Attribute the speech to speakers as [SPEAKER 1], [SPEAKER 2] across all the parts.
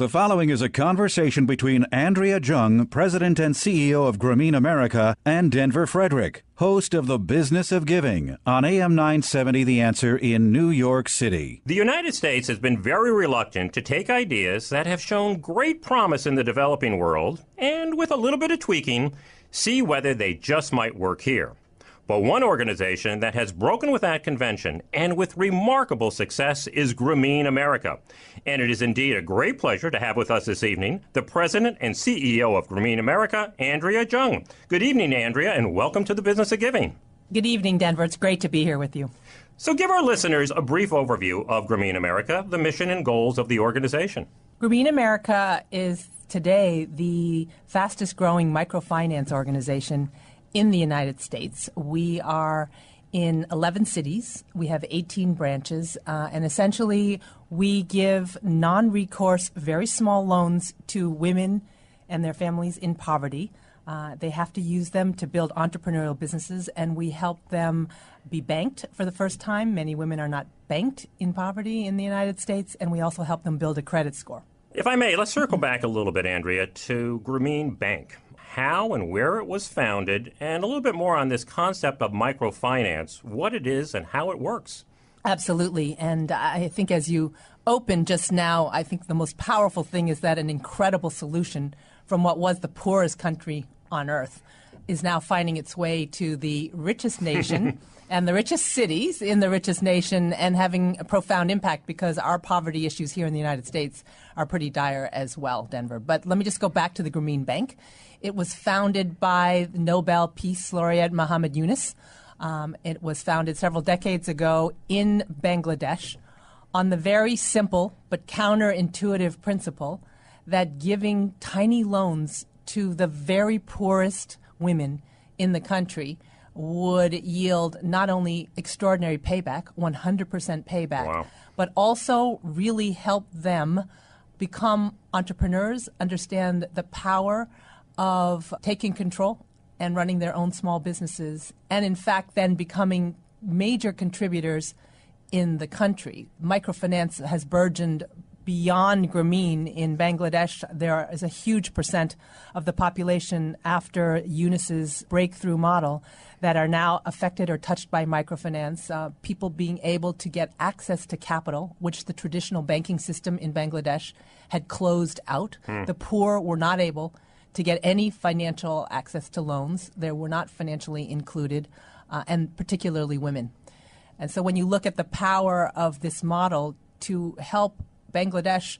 [SPEAKER 1] The following is a conversation between Andrea Jung, President and CEO of Grameen America, and Denver Frederick, host of The Business of Giving on AM 970 The Answer in New York City.
[SPEAKER 2] The United States has been very reluctant to take ideas that have shown great promise in the developing world and, with a little bit of tweaking, see whether they just might work here. But one organization that has broken with that convention and with remarkable success is Grameen America. And it is indeed a great pleasure to have with us this evening the President and CEO of Grameen America, Andrea Jung. Good evening, Andrea, and welcome to the Business of Giving.
[SPEAKER 3] Good evening, Denver. It's great to be here with you.
[SPEAKER 2] So give our listeners a brief overview of Grameen America, the mission and goals of the organization.
[SPEAKER 3] Grameen America is today the fastest growing microfinance organization in the United States. We are in 11 cities. We have 18 branches, and essentially we give non-recourse, very small loans to women and their families in poverty. They have to use them to build entrepreneurial businesses, and we help them be banked for the first time. Many women are not banked in poverty in the United States, and we also help them build a credit score.
[SPEAKER 2] If I may, let's circle back a little bit, Andrea, to Grameen Bank. How and where it was founded, and a little bit more on this concept of microfinance, what it is and how it works.
[SPEAKER 3] Absolutely. And I think as you opened just now, I think the most powerful thing is that an incredible solution from what was the poorest country on earth is now finding its way to the richest nation and the richest cities in the richest nation and having a profound impact, because our poverty issues here in the United States are pretty dire as well, Denver. But let me just go back to the Grameen Bank. It was founded by Nobel Peace Laureate Muhammad Yunus. It was founded several decades ago in Bangladesh on the very simple but counterintuitive principle that giving tiny loans to the very poorest women in the country would yield not only extraordinary payback, 100% payback,
[SPEAKER 2] wow,
[SPEAKER 3] but also really help them become entrepreneurs, understand the power of taking control and running their own small businesses, and in fact then becoming major contributors in the country. Microfinance has burgeoned beyond Grameen in Bangladesh. There is a huge percent of the population after Yunus's breakthrough model that are now affected or touched by microfinance. People being able to get access to capital, which the traditional banking system in Bangladesh had closed out. The poor were not able to get any financial access to loans. They were not financially included, and particularly women. And so when you look at the power of this model to help Bangladesh,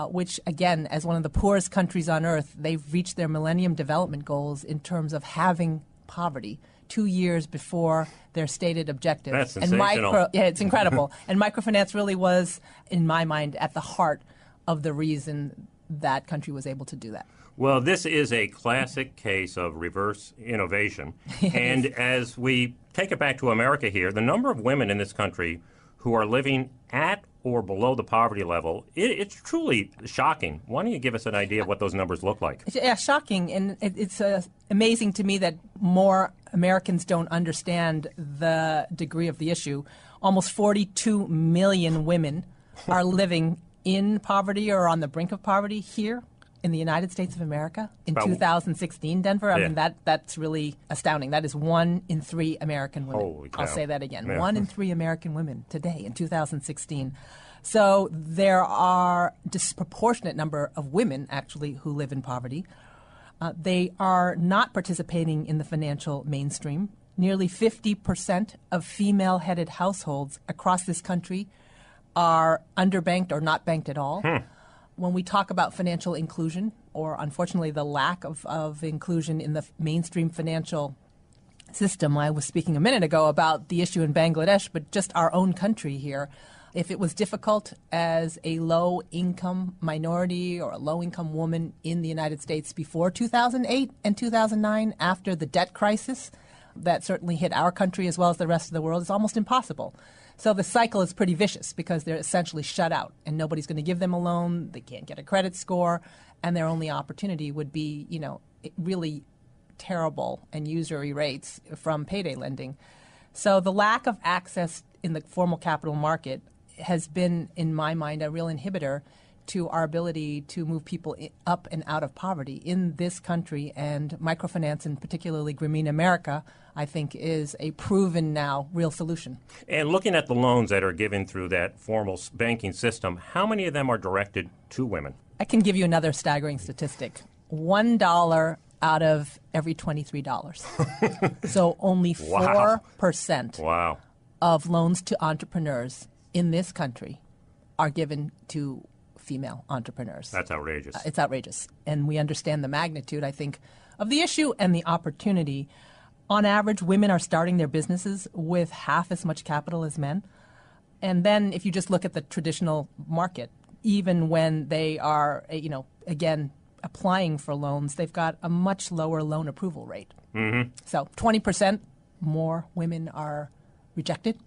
[SPEAKER 3] which, again, as one of the poorest countries on earth, they've reached their Millennium Development Goals in terms of having poverty 2 years before their stated objective.
[SPEAKER 2] That's sensational.
[SPEAKER 3] It's incredible. And microfinance really was, in my mind, at the heart of the reason that country was able to do that.
[SPEAKER 2] Well, this is a classic case of reverse innovation. And as we take it back to America here, the number of women in this country who are living at or below the poverty level, it's truly shocking. Why don't you give us an idea of what those numbers look like?
[SPEAKER 3] Yeah, shocking. And it's amazing to me that more Americans don't understand the degree of the issue. Almost 42 million women are living in poverty or on the brink of poverty here in the United States of America in 2016, Denver. I mean, that's really astounding. That is 1 in 3 American women.
[SPEAKER 2] Holy cow.
[SPEAKER 3] I'll say that again.
[SPEAKER 2] Yeah.
[SPEAKER 3] 1 in 3 American women today in 2016. So there are disproportionate number of women, actually, who live in poverty. They are not participating in the financial mainstream. Nearly 50% of female-headed households across this country are underbanked or not banked at all. When we talk about financial inclusion, or unfortunately the lack of inclusion in the mainstream financial system, I was speaking a minute ago about the issue in Bangladesh, but just our own country here. If it was difficult as a low-income minority or a low-income woman in the United States before 2008 and 2009, after the debt crisis that certainly hit our country as well as the rest of the world, it's almost impossible. So the cycle is pretty vicious because they're essentially shut out and nobody's going to give them a loan. They can't get a credit score, and their only opportunity would be, really terrible and usury rates from payday lending. So the lack of access in the formal capital market has been, in my mind, a real inhibitor to our ability to move people up and out of poverty in this country. And microfinance, and particularly Grameen America, I think is a proven now real solution.
[SPEAKER 2] And looking at the loans that are given through that formal banking system, how many of them are directed to women?
[SPEAKER 3] I can give you another staggering statistic. $1 out of every $23. So only 4%
[SPEAKER 2] Wow.
[SPEAKER 3] of loans to entrepreneurs in this country are given to female entrepreneurs.
[SPEAKER 2] That's outrageous.
[SPEAKER 3] It's outrageous. And we understand the magnitude, I think, of the issue and the opportunity. On average, women are starting their businesses with half as much capital as men. And then if you just look at the traditional market, even when they are, again, applying for loans, they've got a much lower loan approval rate.
[SPEAKER 2] Mm-hmm.
[SPEAKER 3] So 20% more women are rejected.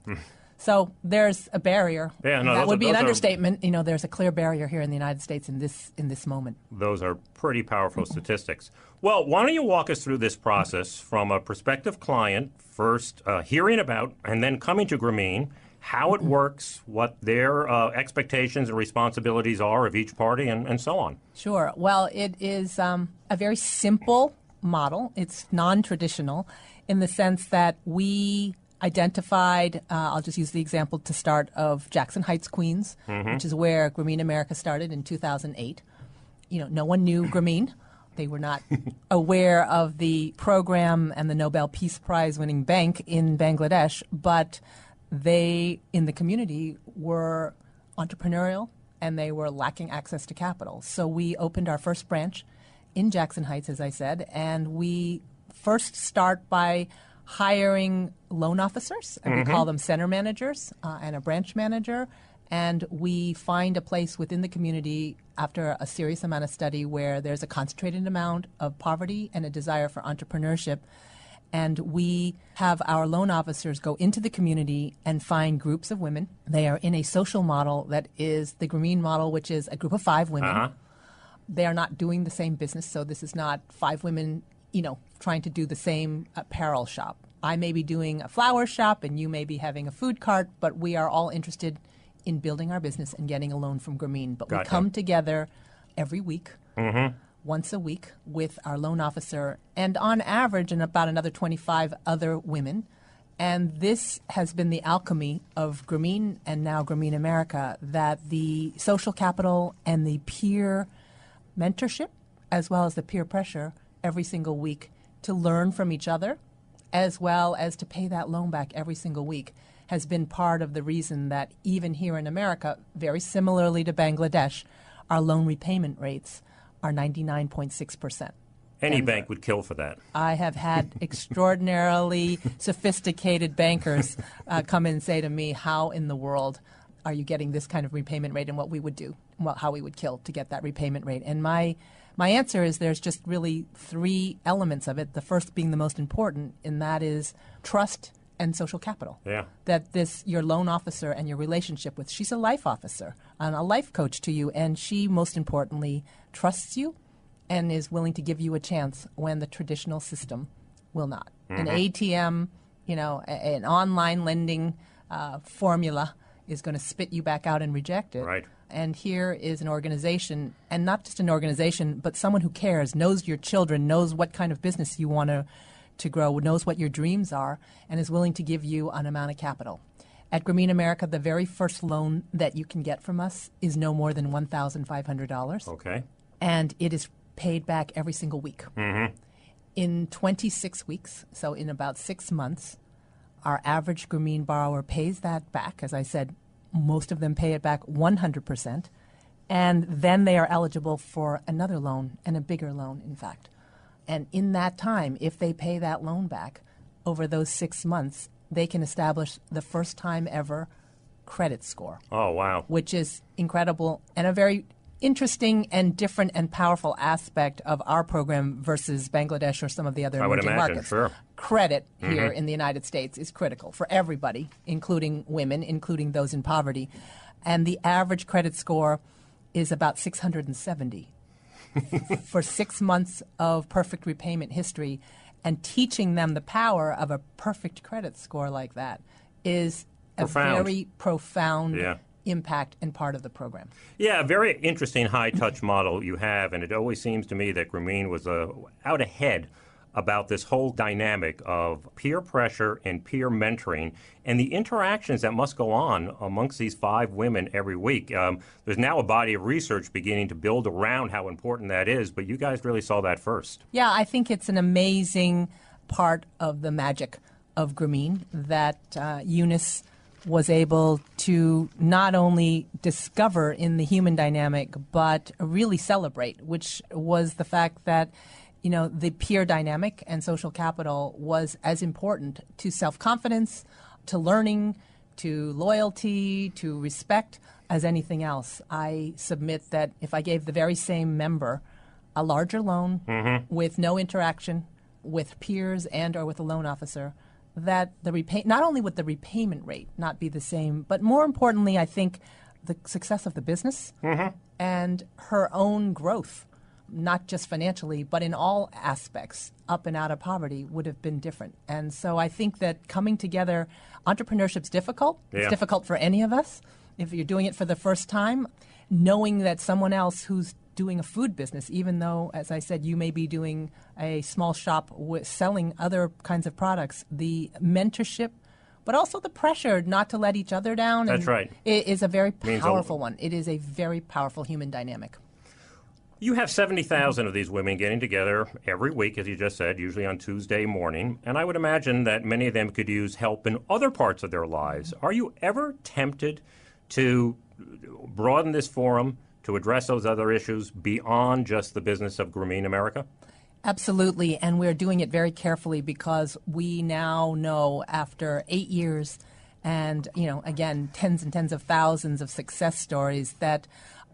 [SPEAKER 3] So there's a barrier.
[SPEAKER 2] Yeah, no,
[SPEAKER 3] that would be an understatement. There's a clear barrier here in the United States in this moment.
[SPEAKER 2] Those are pretty powerful statistics. Well, why don't you walk us through this process from a prospective client, first hearing about and then coming to Grameen, how it works, what their expectations and responsibilities are of each party, and so on.
[SPEAKER 3] Sure. Well, it is a very simple model. It's non-traditional in the sense that we identified, I'll just use the example to start of Jackson Heights, Queens, which is where Grameen America started in 2008. No one knew Grameen. They were not aware of the program and the Nobel Peace Prize winning bank in Bangladesh, but they, in the community, were entrepreneurial and they were lacking access to capital. So we opened our first branch in Jackson Heights, as I said, and we first start by hiring loan officers, and we call them center managers, and a branch manager. And we find a place within the community after a serious amount of study where there's a concentrated amount of poverty and a desire for entrepreneurship. And we have our loan officers go into the community and find groups of women. They are in a social model that is the Grameen model, which is a group of 5 women. They are not doing the same business, so this is not 5 women, trying to do the same apparel shop. I may be doing a flower shop and you may be having a food cart, but we are all interested in building our business and getting a loan from Grameen. But we come together every week, once a week, with our loan officer, and on average, and about another 25 other women. And this has been the alchemy of Grameen and now Grameen America, that the social capital and the peer mentorship, as well as the peer pressure every single week to learn from each other, as well as to pay that loan back every single week, has been part of the reason that even here in America, very similarly to Bangladesh, our loan repayment rates are 99.6%.
[SPEAKER 2] Any bank would kill for that.
[SPEAKER 3] I have had extraordinarily sophisticated bankers come and say to me, how in the world are you getting this kind of repayment rate, and what we would do, how we would kill to get that repayment rate? And my answer is there's just really 3 elements of it, the first being the most important, and that is trust and social capital.
[SPEAKER 2] Yeah.
[SPEAKER 3] That your loan officer and your relationship with, she's a life officer and a life coach to you, and she, most importantly, trusts you and is willing to give you a chance when the traditional system will not. An ATM, an online lending formula is going to spit you back out and reject it.
[SPEAKER 2] Right.
[SPEAKER 3] And here is an organization, and not just an organization, but someone who cares, knows your children, knows what kind of business you want to grow, knows what your dreams are, and is willing to give you an amount of capital. At Grameen America, the very first loan that you can get from us is no more than $1,500.
[SPEAKER 2] Okay.
[SPEAKER 3] And it is paid back every single week. In 26 weeks, so in about 6 months, our average Grameen borrower pays that back. As I said, most of them pay it back 100%. And then they are eligible for another loan, and a bigger loan, in fact. And in that time, if they pay that loan back over those 6 months, they can establish the first time ever credit score.
[SPEAKER 2] Oh, wow.
[SPEAKER 3] Which is incredible and a very interesting and different and powerful aspect of our program versus Bangladesh or some of the other emerging markets.
[SPEAKER 2] Sure.
[SPEAKER 3] Credit here in the United States is critical for everybody, including women, including those in poverty. And the average credit score is about 670 for 6 months of perfect repayment history. And teaching them the power of a perfect credit score like that is a very profound impact and part of the program.
[SPEAKER 2] Yeah, a very interesting high-touch model you have, and it always seems to me that Grameen was out ahead about this whole dynamic of peer pressure and peer mentoring and the interactions that must go on amongst these 5 women every week. There's now a body of research beginning to build around how important that is, but you guys really saw that first.
[SPEAKER 3] Yeah, I think it's an amazing part of the magic of Grameen that Eunice was able to not only discover in the human dynamic, but really celebrate, which was the fact that the peer dynamic and social capital was as important to self-confidence, to learning, to loyalty, to respect as anything else. I submit that if I gave the very same member a larger loan with no interaction with peers and or with a loan officer, that not only would the repayment rate not be the same, but more importantly, I think the success of the business and her own growth, not just financially, but in all aspects, up and out of poverty, would have been different. And so I think that coming together, entrepreneurship's difficult. Yeah. It's difficult for any of us. If you're doing it for the first time, knowing that someone else who's doing a food business, even though, as I said, you may be doing a small shop selling other kinds of products, the mentorship, but also the pressure not to let each other down.
[SPEAKER 2] That's right.
[SPEAKER 3] It is a very powerful one. It is a very powerful human dynamic.
[SPEAKER 2] You have 70,000 of these women getting together every week, as you just said, usually on Tuesday morning, and I would imagine that many of them could use help in other parts of their lives. Are you ever tempted to broaden this forum to address those other issues beyond just the business of Grameen America?
[SPEAKER 3] Absolutely, and we're doing it very carefully because we now know after 8 years and, again, tens and tens of thousands of success stories that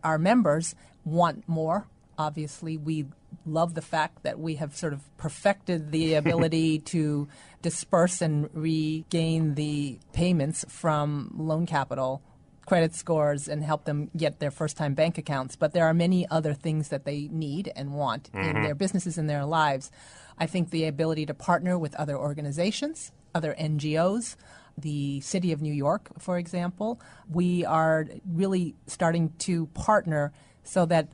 [SPEAKER 3] our members want more. Obviously, we love the fact that we have sort of perfected the ability to disperse and regain the payments from loan capital, credit scores, and help them get their first-time bank accounts. But there are many other things that they need and want in their businesses and their lives. I think the ability to partner with other organizations, other NGOs, the City of New York, for example, we are really starting to partner so that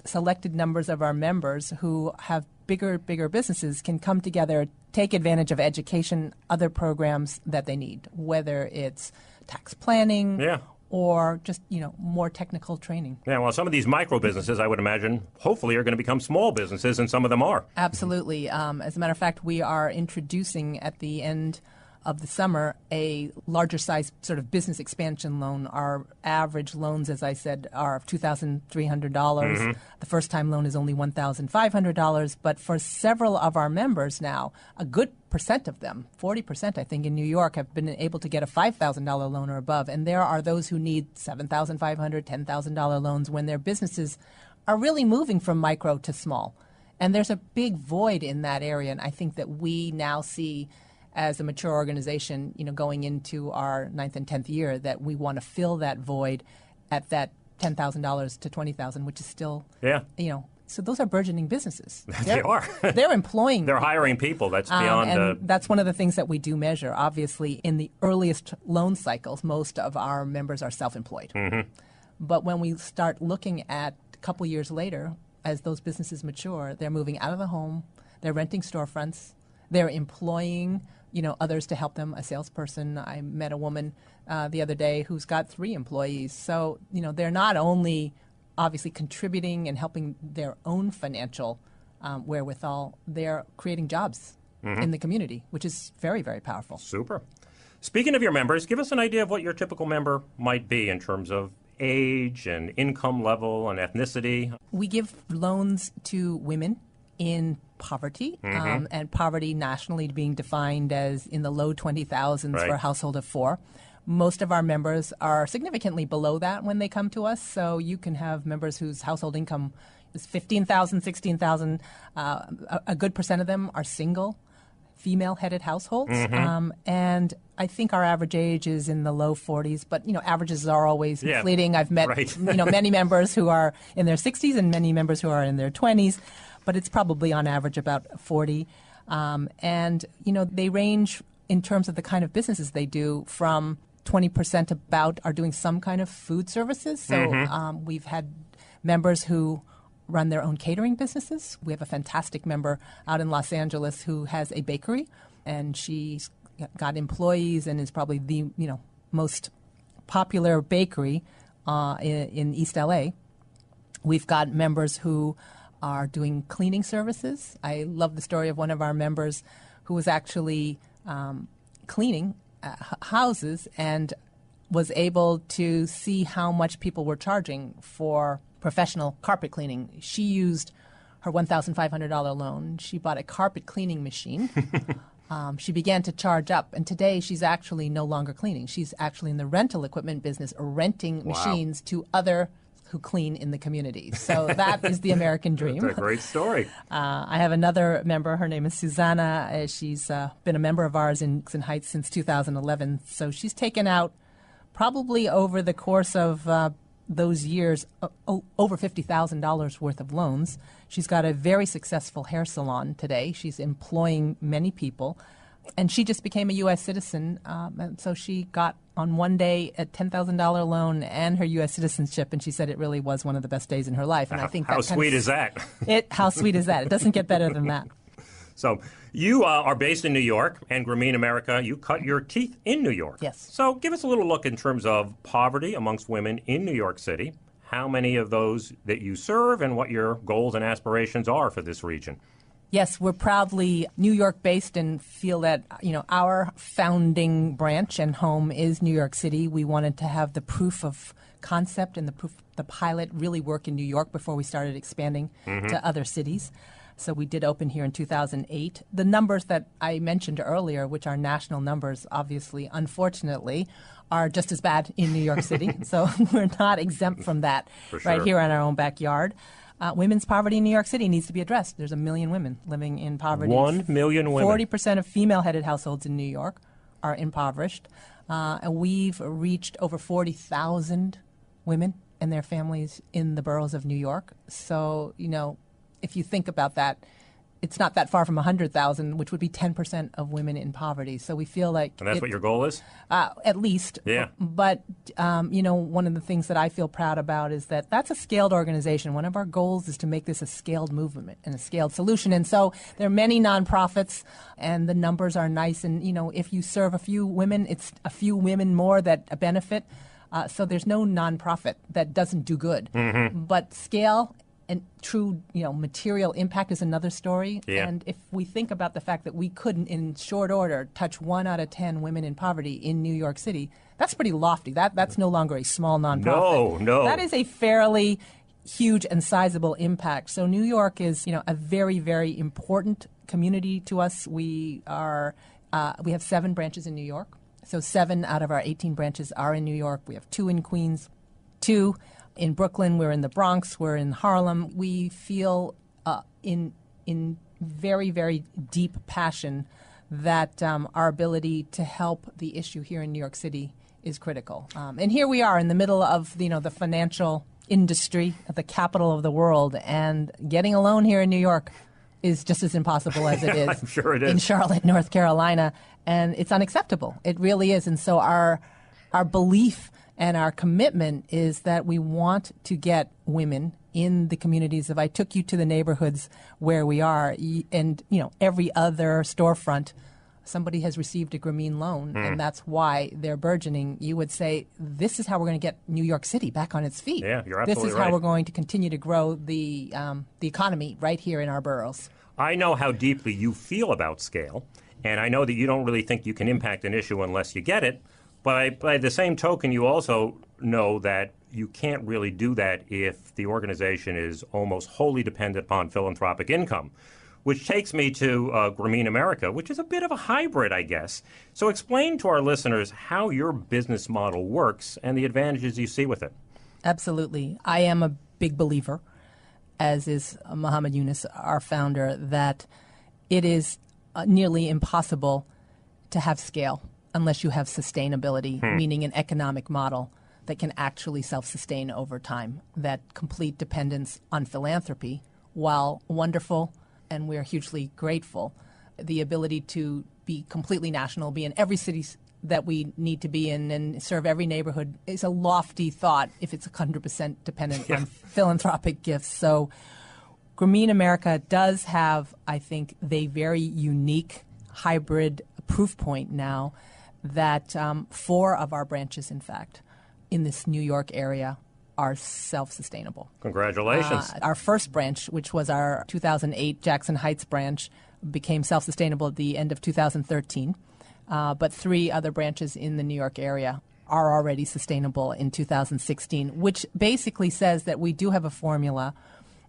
[SPEAKER 3] selected numbers of our members who have bigger businesses can come together, take advantage of education, other programs that they need, whether it's tax planning or just, more technical training.
[SPEAKER 2] Yeah, well, some of these micro businesses, I would imagine, hopefully are going to become small businesses, and some of them are.
[SPEAKER 3] Absolutely. As a matter of fact, we are introducing at the end of the summer a larger size sort of business expansion loan. Our average loans, as I said, are $2,300. The first time loan is only $1,500. But for several of our members now, a good percent of them, 40% I think in New York, have been able to get a $5,000 loan or above. And there are those who need $7,500, $10,000 loans when their businesses are really moving from micro to small. And there's a big void in that area. And I think that we now see, as a mature organization, going into our 9th and 10th year, that we want to fill that void at that $10,000 to $20,000, which is still, so those are burgeoning businesses.
[SPEAKER 2] They are.
[SPEAKER 3] They're employing.
[SPEAKER 2] They're hiring people. That's beyond.
[SPEAKER 3] And that's one of the things that we do measure. Obviously, in the earliest loan cycles, most of our members are self-employed. But when we start looking at a couple years later, as those businesses mature, they're moving out of the home, they're renting storefronts, they're employing others to help them, a salesperson. I met a woman the other day who's got 3 employees. So, they're not only obviously contributing and helping their own financial wherewithal, they're creating jobs in the community, which is very, very powerful.
[SPEAKER 2] Super. Speaking of your members, give us an idea of what your typical member might be in terms of age and income level and ethnicity.
[SPEAKER 3] We give loans to women in poverty, and poverty nationally being defined as in the low 20,000s for a household of 4. Most of our members are significantly below that when they come to us. So you can have members whose household income is $15,000, $16,000. A good percent of them are single, female-headed households. And I think our average age is in the low 40s. But, averages are always misleading. I've met, many members who are in their 60s and many members who are in their 20s. But it's probably on average about 40. And, they range in terms of the kind of businesses they do from 20% about are doing some kind of food services. So we've had members who run their own catering businesses. We have a fantastic member out in Los Angeles who has a bakery, and she's got employees and is probably the most popular bakery in East LA. We've got members who are doing cleaning services. I love the story of one of our members who was actually cleaning houses and was able to see how much people were charging for professional carpet cleaning. She used her $1,500 loan. She bought a carpet cleaning machine. She began to charge up, and today she's actually no longer cleaning. She's actually in the rental equipment business, renting machines to other who clean in the community. So that is the American dream.
[SPEAKER 2] That's a great story.
[SPEAKER 3] I have another member. Her name is Susanna. She's been a member of ours in Nixon Heights since 2011. So she's taken out probably over the course of those years over $50,000 worth of loans. She's got a very successful hair salon today. She's employing many people. And she just became a U.S. citizen, and so she got on one day a $10,000 loan and her U.S. citizenship, and she said it really was one of the best days in her life. And I think
[SPEAKER 2] how sweet is that?
[SPEAKER 3] How sweet is that? It doesn't get better than that.
[SPEAKER 2] So you are based in New York, and Grameen America, you cut your teeth in New York.
[SPEAKER 3] Yes.
[SPEAKER 2] So give us a little look in terms of poverty amongst women in New York City, how many of those that you serve, and what your goals and aspirations are for this region.
[SPEAKER 3] Yes, we're proudly New York-based and feel that, our founding branch and home is New York City. We wanted to have the proof of concept and the pilot really work in New York before we started expanding to other cities. So we did open here in 2008. The numbers that I mentioned earlier, which are national numbers, obviously, unfortunately, are just as bad in New York City. So we're not exempt from that right here in our own backyard. Women's poverty in New York City needs to be addressed. There's 1 million women living in poverty.
[SPEAKER 2] 1 million women.
[SPEAKER 3] 40% of female-headed households in New York are impoverished. And we've reached over 40,000 women and their families in the boroughs of New York. So, if you think about that, it's not that far from 100,000, which would be 10% of women in poverty. So we feel like...
[SPEAKER 2] And that's what your goal is?
[SPEAKER 3] At least.
[SPEAKER 2] Yeah.
[SPEAKER 3] But, one of the things that I feel proud about is that that's a scaled organization. One of our goals is to make this a scaled movement and a scaled solution. And so there are many nonprofits, and the numbers are nice. And, if you serve a few women, it's a few women more that benefit. So there's no nonprofit that doesn't do good. But scale... and true, material impact is another story.
[SPEAKER 2] Yeah.
[SPEAKER 3] And if we think about the fact that we couldn't, in short order, touch 1 out of 10 women in poverty in New York City, that's pretty lofty. That's no longer a small nonprofit.
[SPEAKER 2] No.
[SPEAKER 3] That is a fairly huge and sizable impact. So New York is, a very, very important community to us. We have 7 branches in New York. So 7 out of our 18 branches are in New York. We have 2 in Queens, 2 in Brooklyn. We're in the Bronx. We're in Harlem. We feel in very, very deep passion that our ability to help the issue here in New York City is critical. And here we are in the middle of the financial industry, at the capital of the world, and getting a loan here in New York is just as impossible as it is,
[SPEAKER 2] I'm sure it is.
[SPEAKER 3] in Charlotte, North Carolina, and it's unacceptable. It really is. And so our belief and our commitment is that we want to get women in the communities. If I took you to the neighborhoods where we are, and every other storefront, somebody has received a Grameen loan, and that's why they're burgeoning, you would say, this is how we're going to get New York City back on its feet.
[SPEAKER 2] Yeah, you're absolutely
[SPEAKER 3] This is how we're going to continue to grow the economy right here in our boroughs.
[SPEAKER 2] I know how deeply you feel about scale, and I know that you don't really think you can impact an issue unless you get it. But by the same token, you also know that you can't really do that if the organization is almost wholly dependent upon philanthropic income, which takes me to Grameen America, which is a bit of a hybrid, I guess. So explain to our listeners how your business model works and the advantages you see with it.
[SPEAKER 3] Absolutely. I am a big believer, as is Muhammad Yunus, our founder, that it is nearly impossible to have scale unless you have sustainability, meaning an economic model that can actually self-sustain over time. That complete dependence on philanthropy, while wonderful and we're hugely grateful, the ability to be completely national, be in every city that we need to be in and serve every neighborhood is a lofty thought if it's 100% dependent on philanthropic gifts. So Grameen America does have, I think, the very unique hybrid proof point now that 4 of our branches, in fact, in this New York area are self-sustainable.
[SPEAKER 2] Congratulations.
[SPEAKER 3] Our first branch, which was our 2008 Jackson Heights branch, became self-sustainable at the end of 2013. But 3 other branches in the New York area are already sustainable in 2016, which basically says that we do have a formula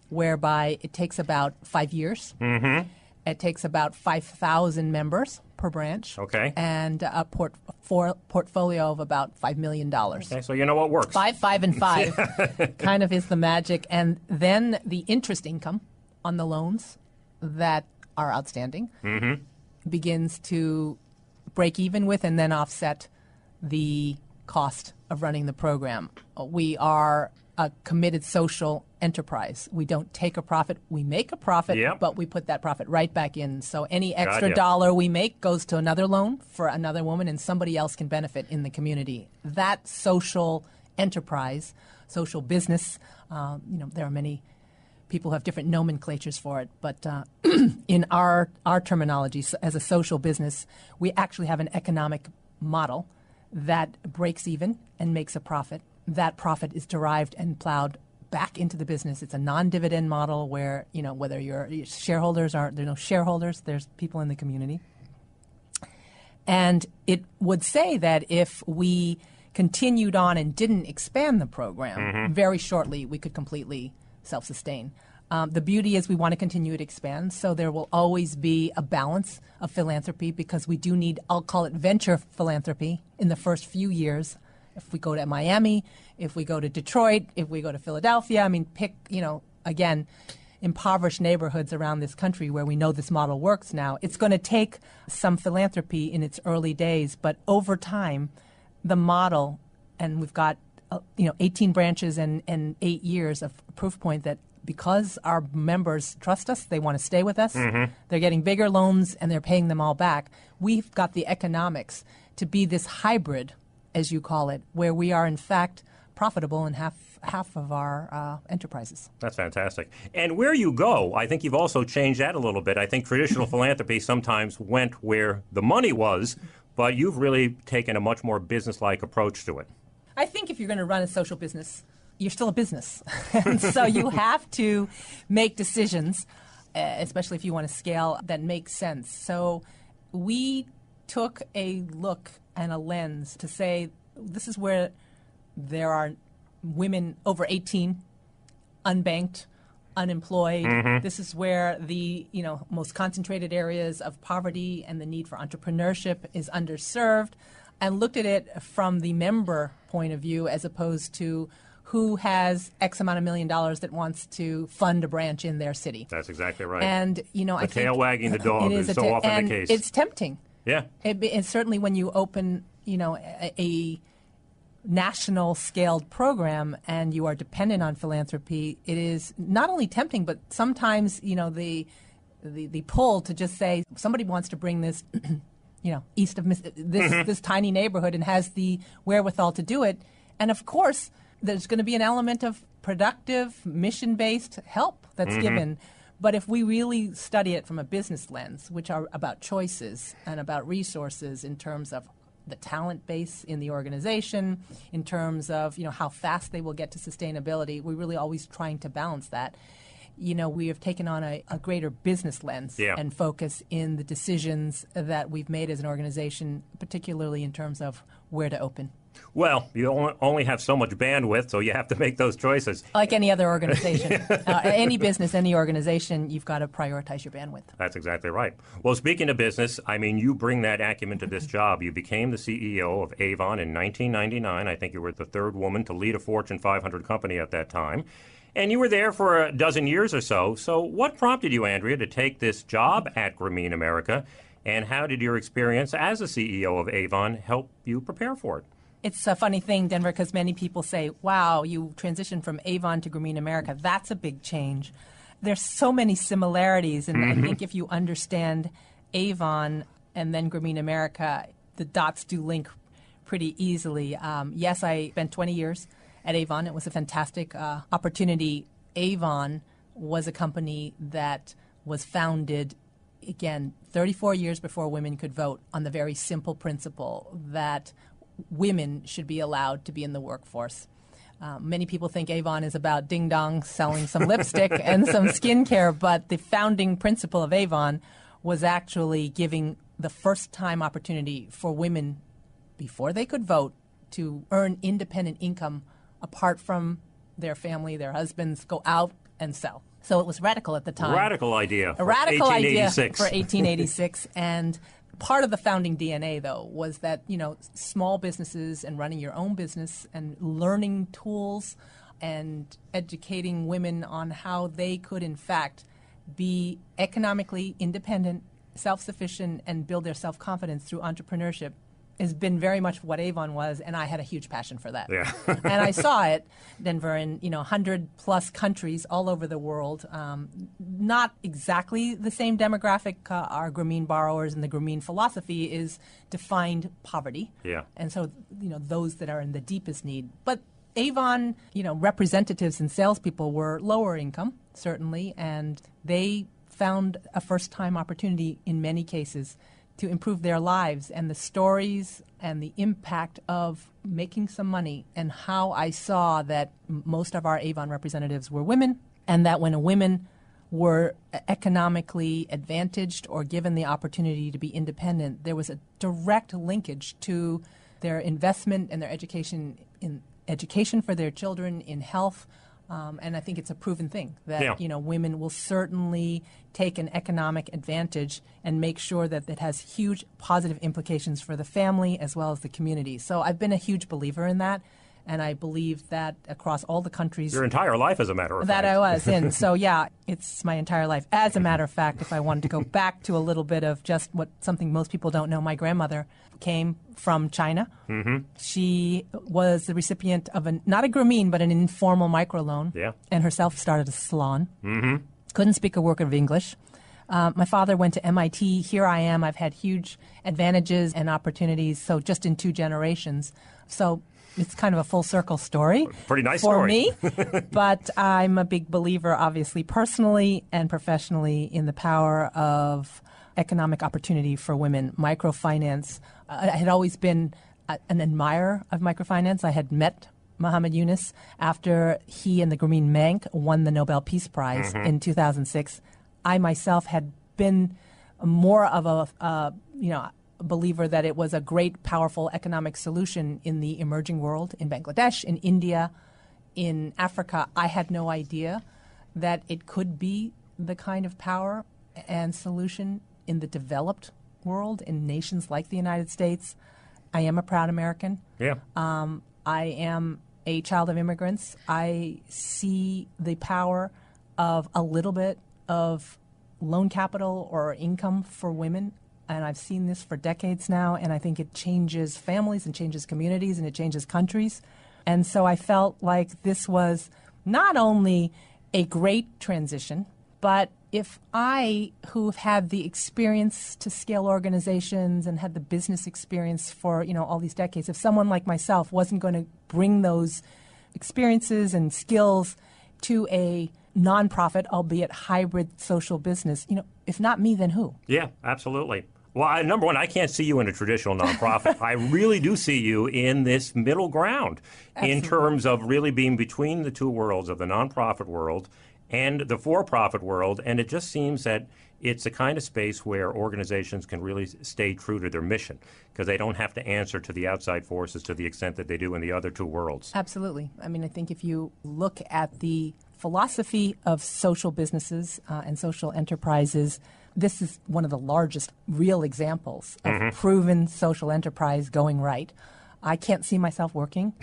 [SPEAKER 3] whereby it takes about 5 years.
[SPEAKER 2] Mm-hmm.
[SPEAKER 3] It takes about 5,000 members per branch.
[SPEAKER 2] Okay.
[SPEAKER 3] And a portfolio of about $5 million.
[SPEAKER 2] Okay, so you know what works.
[SPEAKER 3] 5, 5, and 5 kind of is the magic. And then the interest income on the loans that are outstanding begins to break even with and then offset the cost of running the program. We are a committed social enterprise. We don't take a profit. We make a profit, but we put that profit right back in. So any extra dollar we make goes to another loan for another woman, and somebody else can benefit in the community. That social enterprise, social business, there are many people who have different nomenclatures for it, but in our terminology, as a social business, we actually have an economic model that breaks even and makes a profit. That profit is derived and plowed back into the business. It's a non-dividend model where, whether your shareholders are, there are no shareholders, there's people in the community. And it would say that if we continued on and didn't expand the program, very shortly we could completely self-sustain. The beauty is we want to continue to expand, so there will always be a balance of philanthropy because we do need, I'll call it venture philanthropy in the first few years. If we go to Miami, if we go to Detroit, if we go to Philadelphia, pick, again, impoverished neighborhoods around this country where we know this model works now. It's going to take some philanthropy in its early days, but over time, the model, and we've got 18 branches and 8 years of proof point that because our members trust us, they want to stay with us, they're getting bigger loans and they're paying them all back. We've got the economics to be this hybrid, as you call it, where we are in fact profitable in half of our enterprises.
[SPEAKER 2] That's fantastic. And where you go, I think you've also changed that a little bit. I think traditional philanthropy sometimes went where the money was, but you've really taken a much more business-like approach to it.
[SPEAKER 3] I think if you're going to run a social business, you're still a business. And so you have to make decisions, especially if you want to scale, that make sense. So we took a look and a lens to say this is where there are women over 18, unbanked, unemployed. This is where the most concentrated areas of poverty and the need for entrepreneurship is underserved, and looked at it from the member point of view as opposed to who has X amount of $1 million that wants to fund a branch in their city.
[SPEAKER 2] That's exactly right.
[SPEAKER 3] And
[SPEAKER 2] I think tail wagging the dog is so often the case.
[SPEAKER 3] It's tempting.
[SPEAKER 2] Yeah.
[SPEAKER 3] It's certainly when you open, a national scaled program and you are dependent on philanthropy, it is not only tempting, but sometimes, the pull to just say somebody wants to bring this, east of this tiny neighborhood and has the wherewithal to do it. And of course, there's going to be an element of productive, mission-based help that's given. But if we really study it from a business lens, which are about choices and about resources in terms of the talent base in the organization, in terms of how fast they will get to sustainability, we're really always trying to balance that. We have taken on a greater business lens and focus in the decisions that we've made as an organization, particularly in terms of where to open.
[SPEAKER 2] Well, you only have so much bandwidth, so you have to make those choices.
[SPEAKER 3] Like any other organization, any business, any organization, you've got to prioritize your bandwidth.
[SPEAKER 2] That's exactly right. Well, speaking of business, you bring that acumen to this job. You became the CEO of Avon in 1999. I think you were the third woman to lead a Fortune 500 company at that time. And you were there for a dozen years or so. So what prompted you, Andrea, to take this job at Grameen America? And how did your experience as a CEO of Avon help you prepare for it?
[SPEAKER 3] It's a funny thing, Denver, because many people say, wow, you transitioned from Avon to Grameen America. That's a big change. There's so many similarities, and I think if you understand Avon and then Grameen America, the dots do link pretty easily. Yes, I spent 20 years at Avon. It was a fantastic opportunity. Avon was a company that was founded, again, 34 years before women could vote, on the very simple principle that women should be allowed to be in the workforce. Many people think Avon is about ding-dong, selling some lipstick and some skincare, but the founding principle of Avon was actually giving the first-time opportunity for women, before they could vote, to earn independent income apart from their family, their husbands, go out and sell. So it was radical at the time.
[SPEAKER 2] Radical idea.
[SPEAKER 3] A radical idea
[SPEAKER 2] 1886.
[SPEAKER 3] for 1886. And part of the founding DNA, though, was that, small businesses and running your own business and learning tools and educating women on how they could, in fact, be economically independent, self-sufficient, and build their self-confidence through entrepreneurship has been very much what Avon was, and I had a huge passion for that.
[SPEAKER 2] Yeah.
[SPEAKER 3] And I saw it, Denver, in 100-plus countries all over the world. Not exactly the same demographic. Our Grameen borrowers and the Grameen philosophy is to find poverty.
[SPEAKER 2] Yeah.
[SPEAKER 3] And so, those that are in the deepest need. But Avon, representatives and salespeople were lower income, certainly, and they found a first-time opportunity in many cases to improve their lives, and the stories and the impact of making some money, and how I saw that most of our Avon representatives were women, and that when women were economically advantaged or given the opportunity to be independent, there was a direct linkage to their investment and their education, in education for their children, in health. And I think it's a proven thing that, women will certainly take an economic advantage and make sure that it has huge positive implications for the family as well as the community. So I've been a huge believer in that, and I believe that across all the countries.
[SPEAKER 2] Your entire life, as a matter of fact.
[SPEAKER 3] That I was in. So, yeah, it's my entire life. As a matter of fact, if I wanted to go back to a little bit of just something most people don't know, my grandmother came from China. Mm-hmm. She was the recipient of not a Grameen, but an informal microloan.
[SPEAKER 2] Yeah.
[SPEAKER 3] And herself started a salon.
[SPEAKER 2] Mm-hmm.
[SPEAKER 3] Couldn't speak a word of English. My father went to MIT. Here I am. I've had huge advantages and opportunities, so just in 2 generations. So it's kind of a full circle story.
[SPEAKER 2] Pretty nice
[SPEAKER 3] for
[SPEAKER 2] story.
[SPEAKER 3] me. But I'm a big believer, obviously, personally and professionally, in the power of economic opportunity for women. Microfinance. I had always been an admirer of microfinance. I had met Muhammad Yunus after he and the Grameen Bank won the Nobel Peace Prize in 2006. I myself had been more of a believer that it was a great, powerful economic solution in the emerging world, in Bangladesh, in India, in Africa. I had no idea that it could be the kind of power and solution in the developed world, in nations like the United States. I am a proud American.
[SPEAKER 2] Yeah.
[SPEAKER 3] I am a child of immigrants. I see the power of a little bit of loan capital or income for women, and I've seen this for decades now, and I think it changes families and changes communities and it changes countries. And so I felt like this was not only a great transition, but if I, who've had the experience to scale organizations and had the business experience for, all these decades, if someone like myself wasn't going to bring those experiences and skills to a nonprofit, albeit hybrid social business, if not me, then who?
[SPEAKER 2] Yeah, absolutely. Well, number one, I can't see you in a traditional nonprofit. I really do see you in this middle ground. Absolutely. In terms of really being between the two worlds of the nonprofit world and the for-profit world, and it just seems that it's a kind of space where organizations can really stay true to their mission because they don't have to answer to the outside forces to the extent that they do in the other two worlds.
[SPEAKER 3] Absolutely. I mean, I think if you look at the philosophy of social businesses and social enterprises, this is one of the largest real examples of proven social enterprise going right. I can't see myself working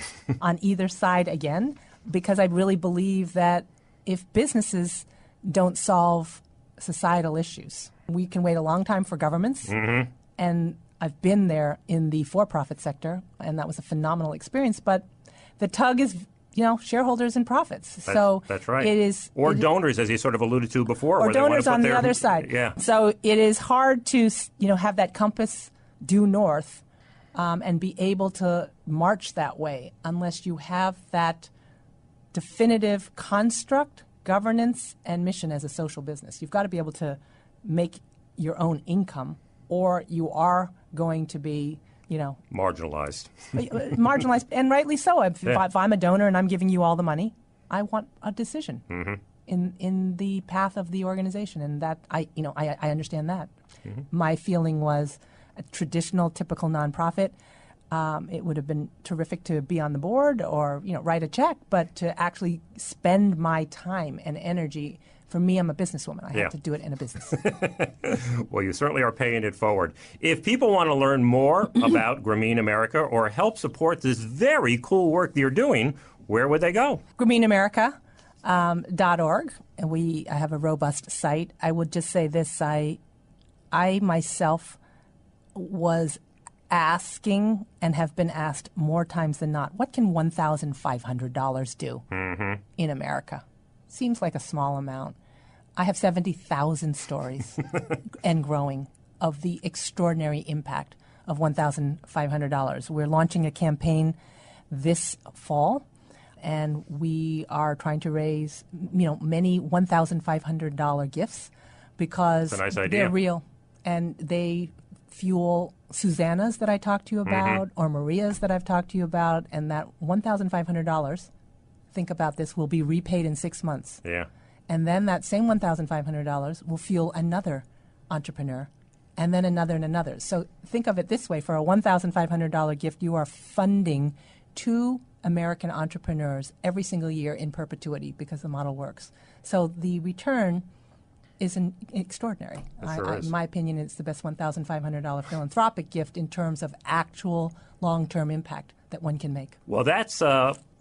[SPEAKER 3] on either side again because I really believe that if businesses don't solve societal issues, we can wait a long time for governments. And I've been there in the for-profit sector, and that was a phenomenal experience. But the tug is, shareholders and profits.
[SPEAKER 2] That's right.
[SPEAKER 3] It is,
[SPEAKER 2] or donors, as you sort of alluded to before.
[SPEAKER 3] Or donors on the other side.
[SPEAKER 2] Yeah.
[SPEAKER 3] So it is hard to, have that compass due north and be able to march that way unless you have that definitive construct, governance, and mission as a social business. You've got to be able to make your own income, or you are going to be,
[SPEAKER 2] marginalized.
[SPEAKER 3] Marginalized, and rightly so. If I'm a donor and I'm giving you all the money, I want a decision in the path of the organization, and that I understand that. My feeling was a traditional, typical nonprofit. It would have been terrific to be on the board or write a check, but to actually spend my time and energy. For me, I'm a businesswoman. I have to do it in a business.
[SPEAKER 2] Well, you certainly are paying it forward. If people want to learn more about Grameen America or help support this very cool work you're doing, where would they go?
[SPEAKER 3] GrameenAmerica.org, and I have a robust site. I would just say this: I myself was asking and have been asked more times than not, what can $1,500 do in America? Seems like a small amount. I have 70,000 stories and growing of the extraordinary impact of $1,500. We're launching a campaign this fall, and we are trying to raise many $1,500 gifts because
[SPEAKER 2] That's a nice idea.
[SPEAKER 3] They're real and they fuel Susanna's that I talked to you about or Maria's that I've talked to you about, and that $1,500, think about this, will be repaid in 6 months.
[SPEAKER 2] Yeah.
[SPEAKER 3] And then that same $1,500 will fuel another entrepreneur, and then another and another. So think of it this way: for a $1,500 gift, you are funding 2 American entrepreneurs every single year in perpetuity because the model works. So the return is extraordinary.
[SPEAKER 2] Is.
[SPEAKER 3] In my opinion, it's the best $1,500 philanthropic gift in terms of actual long-term impact that one can make.
[SPEAKER 2] Well, that's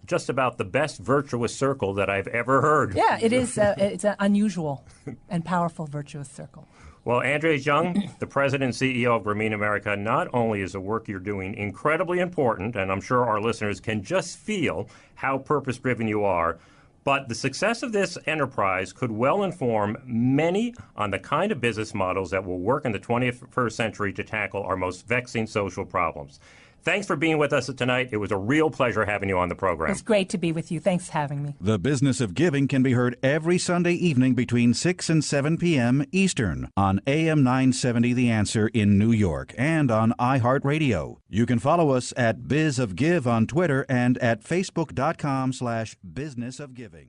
[SPEAKER 2] just about the best virtuous circle that I've ever heard.
[SPEAKER 3] Yeah, it is. It's an unusual and powerful virtuous circle.
[SPEAKER 2] Well, Andrea Jung, the president and CEO of Grameen America, not only is the work you're doing incredibly important, and I'm sure our listeners can just feel how purpose-driven you are, but the success of this enterprise could well inform many on the kind of business models that will work in the 21st century to tackle our most vexing social problems. Thanks for being with us tonight. It was a real pleasure having you on the program.
[SPEAKER 3] It's great to be with you. Thanks for having me.
[SPEAKER 1] The Business of Giving can be heard every Sunday evening between 6 and 7 p.m. Eastern on AM 970 The Answer in New York and on iHeartRadio. You can follow us at Biz of Give on Twitter and at Facebook.com/businessofgiving.